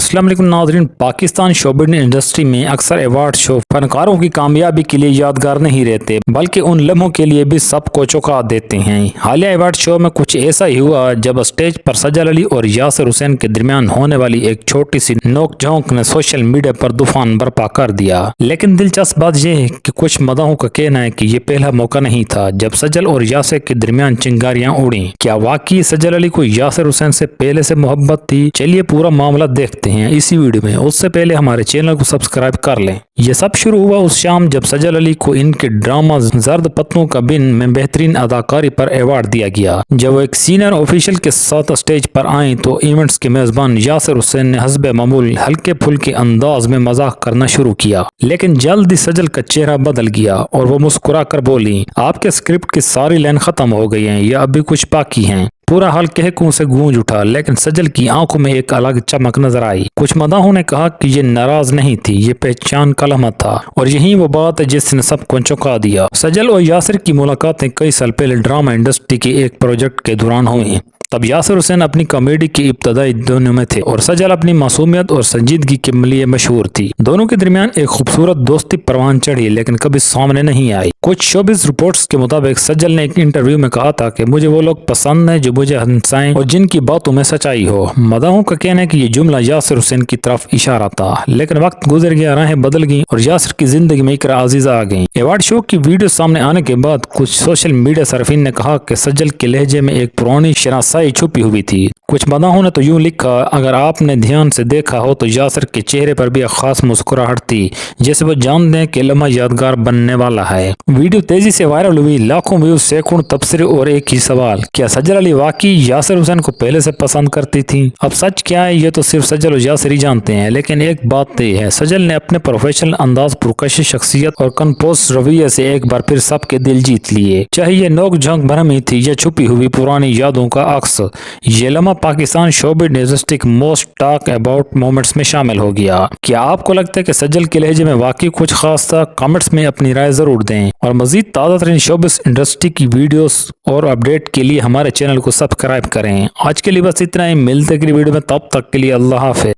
अस्सलाम वालेकुम नाज़रीन। पाकिस्तान शोबिज़ इंडस्ट्री में अक्सर अवार्ड शो फनकारों की कामयाबी के लिए यादगार नहीं रहते, बल्कि उन लम्हों के लिए भी सबको चौंका देते हैं। हालिया अवार्ड शो में कुछ ऐसा ही हुआ जब स्टेज पर सजल अली और यासिर हुसैन के दरमियान होने वाली एक छोटी सी नोक-झोंक ने सोशल मीडिया पर तूफान बर्पा कर दिया। लेकिन दिलचस्प बात यह है कि कुछ मदाहों का कहना है कि ये पहला मौका नहीं था जब सजल और यासिर के दरमियान चिंगारियां उड़ी। क्या वाकई सजल अली को यासिर हुसैन से पहले से मोहब्बत थी? चलिए पूरा मामला देखते हैं इसी वीडियो में। उससे पहले हमारे चैनल को सब्सक्राइब कर लें। यह सब शुरू हुआ उस शाम जब सजल अली को इनके ड्रामा जर्द पत्तों का बिन में बेहतरीन अदाकारी पर अवार्ड दिया गया। जब वो एक सीनियर ऑफिशियल के साथ स्टेज पर आए तो इवेंट्स के मेजबान यासिर हुसैन ने हस्बे मामूल हल्के फुल्के अंदाज में मजाक करना शुरू किया, लेकिन जल्द ही सजल का चेहरा बदल गया और वो मुस्कुरा कर बोली, आपके स्क्रिप्ट की सारी लाइन खत्म हो गई है या अभी कुछ बाकी हैं? पूरा हाल कहकों से गूंज उठा, लेकिन सजल की आंखों में एक अलग चमक नजर आई। कुछ मदाहों ने कहा कि ये नाराज नहीं थी, ये पहचान का लम्हा था, और यही वो बात है जिसने सबको चौंका दिया। सजल और यासिर की मुलाकातें कई साल पहले ड्रामा इंडस्ट्री के एक प्रोजेक्ट के दौरान हुई। तब यासिर हुसैन अपनी कॉमेडी की इब्तदाई दोनों में थे और सजल अपनी मासूमियत और संजीदगी के लिए मशहूर थी। दोनों के दरमियान एक खूबसूरत दोस्ती परवान चढ़ी, लेकिन कभी सामने नहीं आई। कुछ शोबिज़ रिपोर्ट्स के मुताबिक सजल ने एक इंटरव्यू में कहा था कि मुझे वो लोग पसंद हैं जो मुझे हंसाएं और जिनकी बातों में सच्चाई हो। मदाहों का कहना है कि ये जुमला यासिर हुसैन की तरफ इशारा था, लेकिन वक्त गुजर गया, राहें बदल गईं और यासिर की जिंदगी में इकरा अजीजा आ गई। अवार्ड शो की वीडियो सामने आने के बाद कुछ सोशल मीडिया सरफीन ने कहा कि सजल के लहजे में एक पुरानी शनासाई छुपी हुई थी। कुछ मदाहों ने तो यूं लिखा, अगर आपने ध्यान से देखा हो तो यासिर के चेहरे पर भी एक खास मुस्कुराहट थी, जैसे वो जान दें कि लम्हा यादगार बनने वाला है। वीडियो तेजी से वायरल हुई, लाखों व्यूज, सैकड़ों तबसरे और एक ही सवाल, क्या सजल अली वाकई यासिर हुसैन को पहले से पसंद करती थी? अब सच क्या है ये तो सिर्फ सजल और यासिर ही जानते हैं, लेकिन एक बात तय है, सजल ने अपने प्रोफेशनल अंदाज, पुरकशिश शख्सियत और कंपोज रवैये से एक बार फिर सबके दिल जीत लिए। चाहे ये नोक झोंक भरम ही थी या छुपी हुई पुरानी यादों का अक्स, ये लम्हा पाकिस्तान शोबिज़ इंडस्ट्री के मोस्ट टॉक अबाउट मोमेंट्स में शामिल हो गया। क्या आपको लगता है कि सजल के लहजे में वाकई कुछ खास था? कमेंट्स में अपनी राय जरूर दें और मजीद ताज़ा तरीन शोबिज़ इंडस्ट्री की वीडियोस और अपडेट के लिए हमारे चैनल को सब्सक्राइब करें। आज के लिए बस इतना ही, मिलते अगली वीडियो में, तब तक के लिए अल्लाह हाफ़िज़।